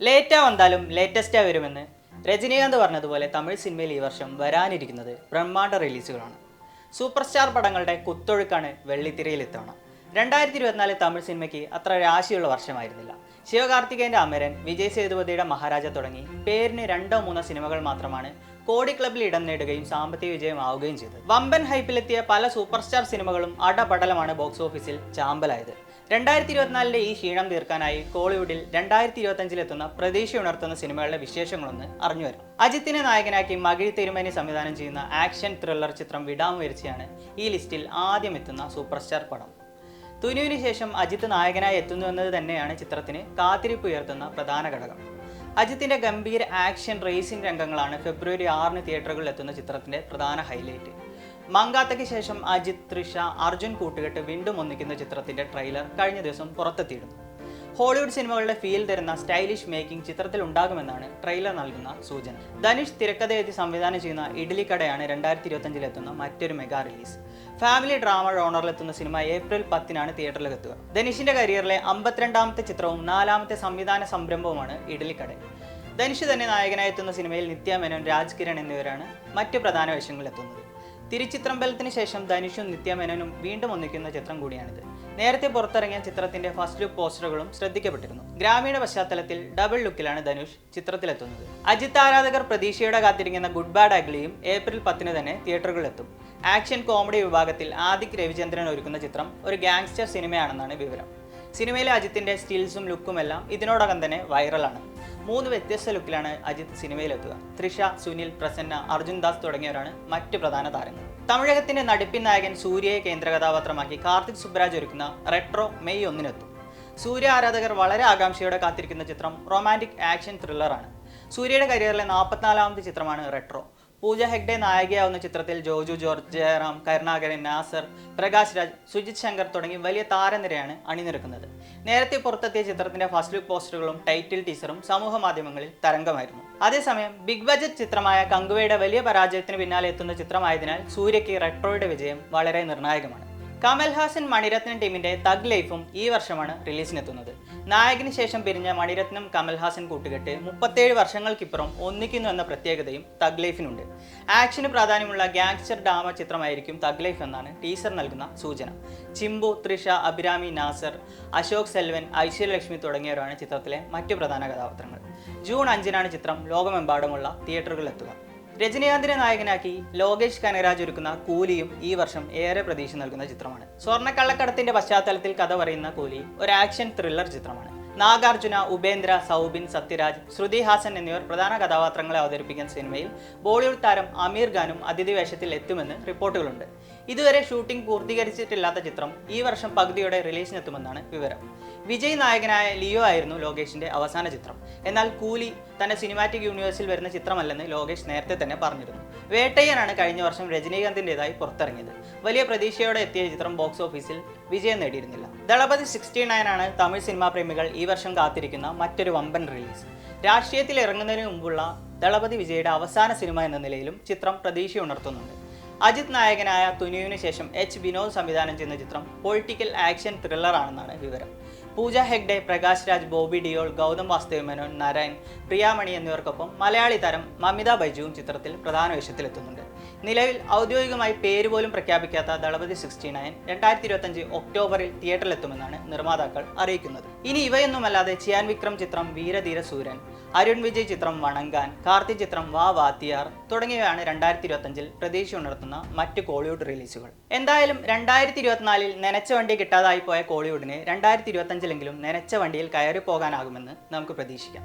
ലേറ്റാ വന്നാലും ലേറ്റസ്റ്റാ വരുമെന്ന് രജനീകാന്ത് പറഞ്ഞതുപോലെ തമിഴ് സിനിമയിൽ ഈ വർഷം വരാനിരിക്കുന്നത് ബ്രഹ്മാണ്ഡ റിലീസുകളാണ്. സൂപ്പർ സ്റ്റാർ പടങ്ങളുടെ കുത്തൊഴുക്കാണ് വെള്ളിത്തിരയിൽ ഇത്തവണ. 2024 തമിഴ് സിനിമയ്ക്ക് അത്ര രാശിയുള്ള വർഷമായിരുന്നില്ല. ശിവകാർത്തികേയന്റെ അമരൻ, വിജയ് സേതുപതിയുടെ മഹാരാജ തുടങ്ങി പേരിന് 2-3 സിനിമകൾ മാത്രമാണ് കോടി ക്ലബിൽ ഇടം നേടുകയും സാമ്പത്തിക വിജയമാവുകയും ചെയ്തത്. വമ്പൻ ഹൈപ്പിലെത്തിയ പല സൂപ്പർ സ്റ്റാർ സിനിമകളും അടപടലമാണ് ബോക്സ് ഓഫീസിൽ ചാമ്പലായത്. 2024 ഈ ക്ഷീണം തീർക്കാനായി കോളിവുഡിൽ 2025 എത്തുന്ന പ്രതീക്ഷയുണർത്തുന്ന സിനിമകളുടെ വിശേഷങ്ങളൊന്ന് അറിഞ്ഞു വരും. അജിത്തിനെ നായകനാക്കി മകിഴി തിരുമേനി സംവിധാനം ചെയ്യുന്ന ആക്ഷൻ ത്രില്ലർ ചിത്രം വിടാമുയർച്ചയാണ് ഈ ലിസ്റ്റിൽ ആദ്യം എത്തുന്ന സൂപ്പർ സ്റ്റാർ പടം. തുനുവിന് ശേഷം അജിത്ത് നായകനായി എത്തുന്നുവെന്നത് തന്നെയാണ് ചിത്രത്തിന് കാത്തിരിപ്പ് ഉയർത്തുന്ന പ്രധാന ഘടകം. അജിത്തിന്റെ ഗംഭീര ആക്ഷൻ റേസിംഗ് രംഗങ്ങളാണ് ഫെബ്രുവരി 6 തിയേറ്ററുകളിൽ എത്തുന്ന ചിത്രത്തിന്റെ പ്രധാന ഹൈലൈറ്റ്. മങ്കാത്തയ്ക്ക് ശേഷം അജിത്, തൃഷ, അർജുൻ കൂട്ടുകെട്ട് വീണ്ടും ഒന്നിക്കുന്ന ചിത്രത്തിന്റെ ട്രെയിലർ കഴിഞ്ഞ ദിവസം പുറത്തെത്തിയിരുന്നു. ഹോളിവുഡ് സിനിമകളുടെ ഫീൽ തരുന്ന സ്റ്റൈലിഷ് മേക്കിംഗ് ചിത്രത്തിൽ ഉണ്ടാകുമെന്നാണ് ട്രെയിലർ നൽകുന്ന സൂചന. ധനുഷ് തിരക്കഥ എഴുതി സംവിധാനം ചെയ്യുന്ന ഇഡ്ലിക്കടയാണ് 2025 എത്തുന്ന മറ്റൊരു മെഗാ റിലീസ്. ഫാമിലി ഡ്രാമ ജോണറിലെത്തുന്ന സിനിമ ഏപ്രിൽ 10 തിയേറ്ററിൽ എത്തുക. ധനുഷിന്റെ കരിയറിലെ 52ാമത്തെ ചിത്രവും 4ാമത്തെ സംവിധാന സംരംഭവുമാണ് ഇഡ്ലിക്കട. ധനുഷ് തന്നെ നായകനായി എത്തുന്ന സിനിമയിൽ നിത്യ മേനോൻ, രാജ് കിരൺ എന്നിവരാണ് മറ്റു പ്രധാന വേഷങ്ങളിലെത്തുന്നത്. തിരുച്ചിത്രമ്പലത്തിന് ശേഷം ധനുഷും നിത്യ മേനോനും വീണ്ടും ഒന്നിക്കുന്ന ചിത്രം കൂടിയാണിത്. നേരത്തെ പുറത്തിറങ്ങിയ ചിത്രത്തിന്റെ ഫസ്റ്റ് ലുക്ക് പോസ്റ്ററുകളും ശ്രദ്ധിക്കപ്പെട്ടിരുന്നു. ഗ്രാമീണ പശ്ചാത്തലത്തിൽ ഡബിൾ ലുക്കിലാണ് ധനുഷ് ചിത്രത്തിലെത്തുന്നത്. അജിത്ത് ആരാധകർ പ്രതീക്ഷയോടെ കാത്തിരിക്കുന്ന ഗുഡ് ബാഡ് അഗ്ലിയും ഏപ്രിൽ 10 തന്നെ തിയേറ്ററുകളിലെത്തും. ആക്ഷൻ കോമഡി വിഭാഗത്തിൽ ആദിക് രവിചന്ദ്രൻ ഒരുക്കുന്ന ചിത്രം ഒരു ഗാങ്സ്റ്റർ സിനിമയാണെന്നാണ് വിവരം. സിനിമയിലെ അജിത്തിന്റെ സ്റ്റിൽസും ലുക്കുമെല്ലാം ഇതിനോടകം തന്നെ വൈറലാണ്. 3 വ്യത്യസ്ത ലുക്കിലാണ് അജിത്ത് സിനിമയിലെത്തുക. തൃഷ, സുനിൽ, പ്രസന്ന, അർജുൻ ദാസ് തുടങ്ങിയവരാണ് മറ്റ് പ്രധാന താരങ്ങൾ. തമിഴകത്തിന്റെ നടിപ്പിൻ നായകൻ സൂര്യയെ കേന്ദ്ര കഥാപാത്രമാക്കി കാർത്തിക് സുബ്രാജ് ഒരുക്കുന്ന റെട്രോ മെയ് 1 സൂര്യ ആരാധകർ വളരെ ആകാംക്ഷയോടെ കാത്തിരിക്കുന്ന ചിത്രം റൊമാൻറ്റിക് ആക്ഷൻ ത്രില്ലറാണ്. സൂര്യയുടെ കരിയറിലെ 44ാമത്തെ ചിത്രമാണ് റെട്രോ. പൂജ ഹെഗ്ഡെ നായികയാവുന്ന ചിത്രത്തിൽ ജോജു ജോർജ്, ജയറാം, കരുണാകരൻ, നാസർ, പ്രകാശ് രാജ്, സുജിത് ശങ്കർ തുടങ്ങി വലിയ താരനിരയാണ് അണിനിരക്കുന്നത്. നേരത്തെ പുറത്തെത്തിയ ചിത്രത്തിന്റെ ഫസ്റ്റ് ലുക്ക് പോസ്റ്ററുകളും ടൈറ്റിൽ ടീസറും സമൂഹ മാധ്യമങ്ങളിൽ തരംഗമായിരുന്നു. അതേസമയം ബിഗ് ബജറ്റ് ചിത്രമായ കങ്കുവയുടെ വലിയ പരാജയത്തിന് പിന്നാലെ എത്തുന്ന ചിത്രമായതിനാൽ സൂര്യയ്ക്ക് റെട്രോയുടെ വിജയം വളരെ നിർണായകമാണ്. കമൽഹാസൻ മണിരത്നം ടീമിന്റെ തഗ് ലൈഫും ഈ വർഷമാണ് റിലീസിനെത്തുന്നത്. നായകന് ശേഷം പിരിഞ്ഞ മണിരത്നം കമൽഹാസൻ കൂട്ടുകെട്ട് 37 വർഷങ്ങൾക്കിപ്പുറം ഒന്നിക്കുന്നു എന്ന പ്രത്യേകതയും തഗ് ലൈഫിനുണ്ട്. ആക്ഷന് പ്രാധാന്യമുള്ള ഗാങ്സ്റ്റർ ഡ്രാമ ചിത്രമായിരിക്കും തഗ് ലൈഫ് എന്നാണ് ടീസർ നൽകുന്ന സൂചന. ചിമ്പു, തൃഷ, അഭിരാമി, നാസർ, അശോക് സെൽവൻ, ഐശ്വര്യലക്ഷ്മി തുടങ്ങിയവരാണ് ചിത്രത്തിലെ മറ്റു പ്രധാന കഥാപാത്രങ്ങൾ. ജൂൺ 5 ചിത്രം ലോകമെമ്പാടുമുള്ള തിയേറ്ററുകളിലെത്തുക. രജനീകാന്തിനെ നായകനാക്കി ലോകേഷ് കനകരാജ് ഒരുക്കുന്ന കൂലിയും ഈ വർഷം ഏറെ പ്രതീക്ഷ നൽകുന്ന ചിത്രമാണ്. സ്വർണ്ണക്കള്ളക്കടത്തിന്റെ പശ്ചാത്തലത്തിൽ കഥ പറയുന്ന കൂലി ഒരു ആക്ഷൻ ത്രില്ലർ ചിത്രമാണ്. നാഗാർജുന, ഉപേന്ദ്ര, സൗബിൻ, സത്യരാജ്, ശ്രുതി ഹാസൻ എന്നിവർ പ്രധാന കഥാപാത്രങ്ങളെ അവതരിപ്പിക്കുന്ന സിനിമയിൽ ബോളിവുഡ് താരം ആമീർ ഖാനും അതിഥി വേഷത്തിൽ എത്തുമെന്ന് റിപ്പോർട്ടുകളുണ്ട്. ഇതുവരെ ഷൂട്ടിംഗ് പൂർത്തീകരിച്ചിട്ടില്ലാത്ത ചിത്രം ഈ വർഷം പകുതിയോടെ റിലീസിനെത്തുമെന്നാണ് വിവരം. വിജയ് നായകനായ ലിയോ ആയിരുന്നു ലോകേഷിന്റെ അവസാന ചിത്രം. എന്നാൽ കൂലി തന്റെ സിനിമാറ്റിക് യൂണിവേഴ്സിൽ വരുന്ന ചിത്രമല്ലെന്ന് ലോകേഷ് നേരത്തെ തന്നെ പറഞ്ഞിരുന്നു. വേട്ടയ്യനാണ് കഴിഞ്ഞ വർഷം രജനീകാന്തിൻ്റെതായി പുറത്തിറങ്ങിയത്. വലിയ പ്രതീക്ഷയോടെ എത്തിയ ചിത്രം ബോക്സ് ഓഫീസിൽ വിജയം നേടിയിരുന്നില്ല. ദളപതി 69 ആണ് തമിഴ് സിനിമാ പ്രേമികൾ ഈ വർഷം കാത്തിരിക്കുന്ന മറ്റൊരു വമ്പൻ റിലീസ്. രാഷ്ട്രീയത്തിൽ ഇറങ്ങുന്നതിന് മുമ്പുള്ള ദളപതി വിജയുടെ അവസാന സിനിമ എന്ന നിലയിലും ചിത്രം പ്രതീക്ഷ ഉണർത്തുന്നുണ്ട്. അജിത് നായകനായ തുനുവിന് ശേഷം വിനോദ് സംവിധാനം ചെയ്യുന്ന ചിത്രം പൊളിറ്റിക്കൽ ആക്ഷൻ ത്രില്ലർ ആണെന്നാണ് വിവരം. പൂജ ഹെഗ്ഡെ, പ്രകാശ് രാജ്, ബോബി ഡിയോൾ, ഗൗതം വാസുദേവ് മേനോൻ, നരൻ, പ്രിയാമണി എന്നിവർക്കൊപ്പം മലയാളി താരം മമിത ബൈജുവും ചിത്രത്തിൽ പ്രധാന വേഷത്തിലെത്തുന്നുണ്ട്. നിലവിൽ ഔദ്യോഗികമായി പേര് പോലും പ്രഖ്യാപിക്കാത്ത ദളപതി 69 2025 ഒക്ടോബറിൽ തിയേറ്ററിലെത്തുമെന്നാണ് നിർമ്മാതാക്കൾ അറിയിക്കുന്നത്. ഇനി ഇവയൊന്നുമല്ലാതെ ചിയാൻ വിക്രം ചിത്രം വീരധീര സൂരൻ, അരുൺ വിജയ് ചിത്രം വണങ്കാൻ, കാർത്തി ചിത്രം വാ വാത്തിയാർ തുടങ്ങിയവയാണ് 2025 പ്രതീക്ഷ ഉണർത്തുന്ന മറ്റ് കോളിവുഡ് റിലീസുകൾ. എന്തായാലും 2024 നനച്ച വണ്ടി കിട്ടാതായി പോയ കോളിവുഡിന് 2025 നനച്ച വണ്ടിയിൽ കയറി പോകാനാകുമെന്ന് നമുക്ക് പ്രതീക്ഷിക്കാം.